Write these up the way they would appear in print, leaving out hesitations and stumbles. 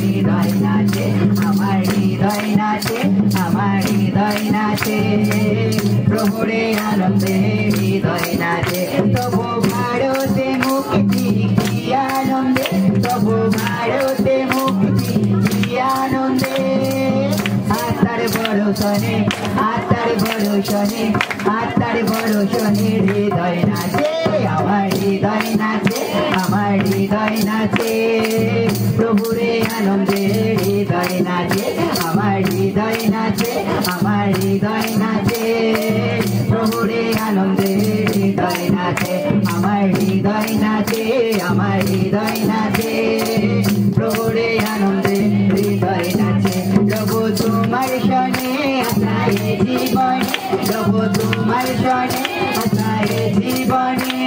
হৃদয় নাচে, আমার হৃদয় নাচে, আমার হৃদয় নাচে, প্রভুরে আনন্দে হৃদয় নাচে। তবু ভারতে মুক্তি কি আনন্দে, তবু ভারতে মুক্তি কি আনন্দে, আত্মার বড়শনে, আত্মার বড়শনে, আত্মার বড়শনে হৃদয় নাচে, আমার হৃদয় নাচে, আমার হৃদয় নাচে, প্রভুরে আনন্দে হৃদয় নাচে, আমার হৃদয় নাচে, আমার হৃদয় নাচে, প্রভুরে আনন্দে হৃদয় নাচে, আমার হৃদয় নাচে, আমার হৃদয় নাচে, প্রভুরে আনন্দে হৃদয় নাচে। প্রভু তোমার শনে আশায় জীবনে, প্রভু তোমার শনে আশায় জীবনে,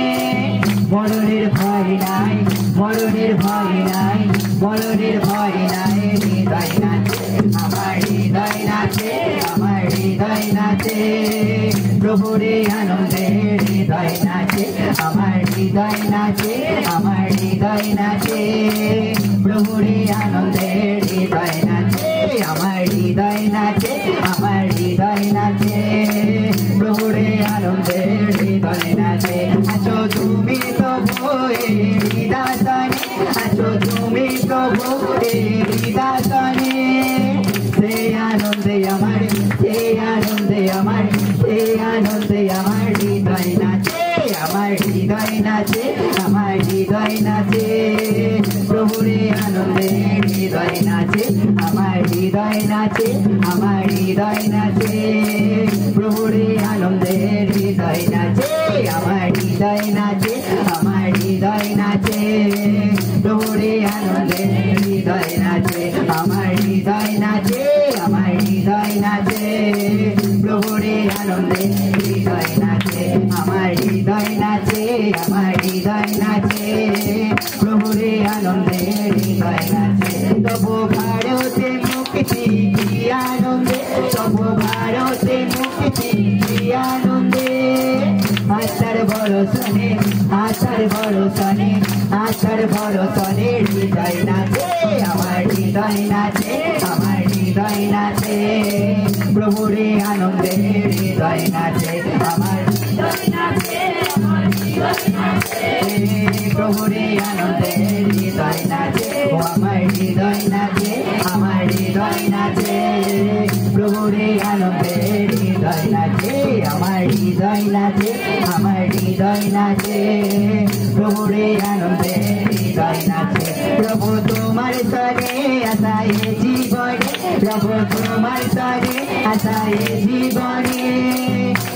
মরণের ভয় নাই, মরণের ভয় নাই, মরণের ভয় নাই, হৃদয় নাচে, আমার হৃদয় নাচে, আমার হৃদয় নাচে, প্রভুরে আনন্দে হৃদয় নাচে, আমার হৃদয় নাচে, আমার হৃদয় নাচে, প্রভুরে আনন্দে হৃদয় নাচে, আমার হৃদয় নাচে, আমার হৃদয় নাচে, প্রভুরে আনন্দে হৃদয় নাচে। আছো তুমি প্রভু হৃদয়নে, আছো তুমি প্রভু হৃদয়নে, সে আনন্দে আমার, সে আনন্দে আমার, সে আনন্দে আমার হৃদয় নাচে, আমার হৃদয় নাচে, আমার হৃদয় নাচে, প্রভুরে আনন্দে হৃদয় নাচে, আমার হৃদয় নাচে, আমার হৃদয় নাচে, প্রভুরে আনন্দে হৃদয় নাচে, আমার হৃদয় নাচে, আমার হৃদয় নাচে, প্রভুরে আনন্দে হৃদয় নাচে, আমার হৃদয় নাচে, আমার হৃদয় নাচে, প্রভুরে আনন্দে হৃদয় নাচে, আমার হৃদয় নাচে, আমার হৃদয় নাচে, প্রভুরে আনন্দে হৃদয় নাচে। তবু ভারতে মুক্তি কি আনন্দে, তবু ভারতে মুক্তি কি আনন্দে, আত্মার বড়শনে, আত্মার বড়শনে, আত্মার বড়শনে হৃদয় নাচে, আমার হৃদয় নাচে, আমার হৃদয় নাচে, প্রভুরে আনন্দে হৃদয় নাচে, আমার হৃদয় নাচে, আমার হৃদয় নাচে, প্রভুরে আনন্দে হৃদয় নাচে, ও আমার হৃদয় নাচে, আমার হৃদয় নাচে, প্রভুরে আনন্দে হৃদয় নাচে, আমার হৃদয় নাচে, আমার হৃদয় নাচে, প্রভুরে আনন্দে হৃদয় নাচে। প্রভু তোমার সরে আশায় জীবনে, প্রভু তোমার সরে আশায় জীবনে,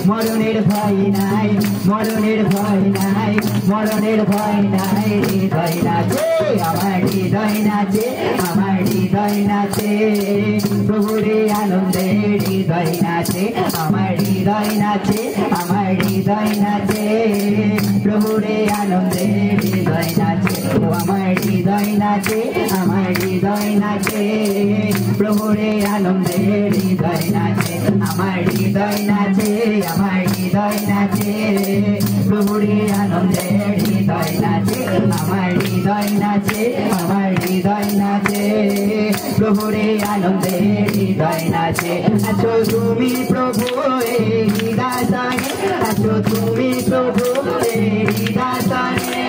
মরণের ভয় নাই, মরণের ভয় নাই, মরণের ভয় নাই, হৃদয় নাচে, আমার হৃদয় নাচে, আমার হৃদয় নাচে, প্রভুরে আনন্দে হৃদয় নাচে, আমার হৃদয় নাচে, আমার হৃদয় নাচে, প্রভুরে আনন্দে হৃদয় নাচে, ও আমার হৃদয় নাচে, আমার হৃদয় নাচে, প্রভুরে আনন্দে হৃদয় নাচে, আমার হৃদয় নাচে, আমার হৃদয় নাচে, প্রভুরে আনন্দে হৃদয় নাচে, আমার হৃদয় নাচে, আমার হৃদয় নাচে, প্রভুরে আনন্দে হৃদয় নাচে। আছো তুমি প্রভু হৃদয়নে, আছো তুমি প্রভু হৃদয়নে,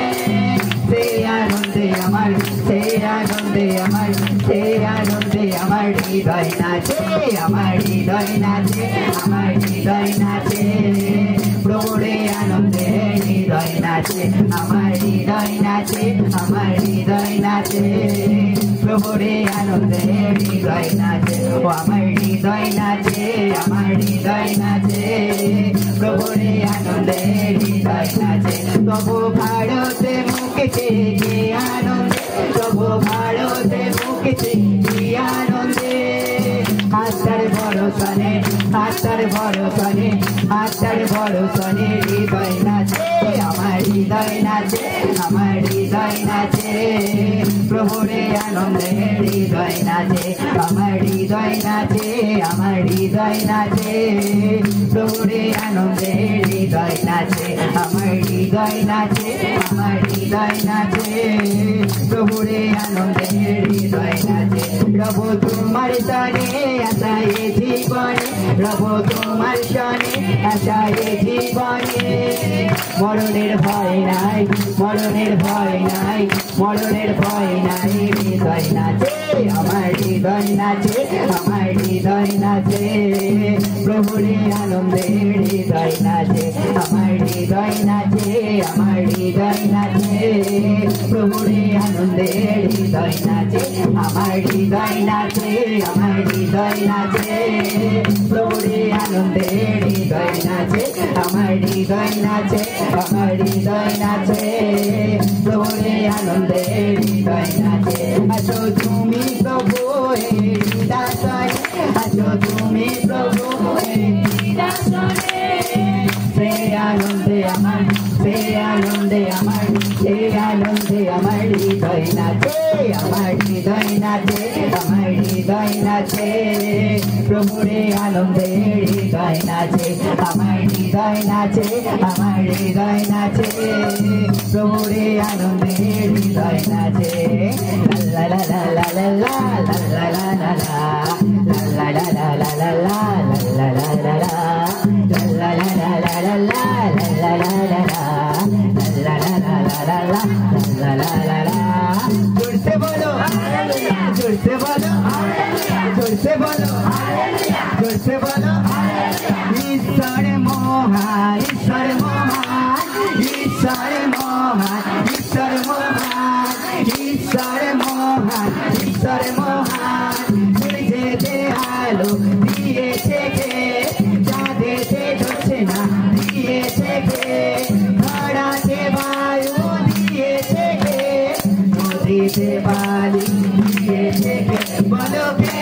সে আনন্দে আমার, সে আনন্দে আমার, সে আনন্দে আমার হৃদয় নাচে, আমার হৃদয় নাচে, আমার হৃদয় নাচে, প্রভুরে আনন্দে হৃদয় নাচে, আমার হৃদয় নাচে, আমার হৃদয় নাচে, প্রভুরে আনন্দে হৃদয় নাচে, ও আমার হৃদয় নাচে, আমার হৃদয় নাচে, প্রভুরে আনন্দে হৃদয় নাচে। তবু ভারতে মুক্তি কি আনন্দে, তবু ভারতে মুক্তি কি আনন্দে, আত্মার বড়শনে, আত্মার বড়শনে, আত্মার বড়শনে হৃদয় নাচে, আমার হৃদয় নাচে, আমার হৃদয় নাচে, প্রভুরে আনন্দে হৃদয় নাচে আমার হৃদয় নাচে আমার হৃদয় নাচে প্রভুরে আনন্দে হৃদয় নাচে আমার হৃদয় নাচে আমার হৃদয় নাচে প্রভুরে আনন্দে হৃদয় নাচে প্রভু তোমার সনে আশায় জীবনে প্রভু তোমার সনে আশায় জীবনে মরণের ভয় নাই মরণের ভয় নাই মরণের ভয় নাই হৃদয় নাচে আমার হৃদয় নাচে আমার হৃদয় নাচে প্রভুরে আনন্দে হৃদয় নাচে আমার হৃদয় নাচে আমার হৃদয় নাচে প্রভুরে আনন্দে হৃদয় নাচে আমার হৃদয় নাচে আমার হৃদয় নাচে প্রভুরে আনন্দে হৃদয় নাচে আমার হৃদয় নাচে আমার হৃদয় নাচে প্রভুরে আনন্দে হৃদয় নাচে আসো তুমি প্রভু হৃদয় আসো তুমি প্রভু হৃদয় সে আনন্দে আমার সে আনন্দে আমার সে আনন্দে আমার হৃদয় নাচে আমার হৃদয় নাচে আমার হৃদয় নাচে প্রভুরে আনন্দে হৃদয় নাচে আমার হৃদয় নাচে আমার হৃদয় নাচে প্রভুরে আনন্দে হৃদয় নাচে লা লা লা লা লা লা লা লা লা লা লা লা লা লা লা লা লা লা লা la la la la la la la la la la la la la la la la la la la जोर से बोलो जोर से बोलो जोर से बोलो जोर से बोलो ईश्वर मोहन ईश्वर मोहन ईश्वर मोहन ईश्वर मोहन ईश्वर मोहन ईश्वर मोहन तुझे दे आलो दिए थे चाँदेते धोचे ना दिए थे धराते वायु दिए थे नदीते बाली दिए थे बोलो के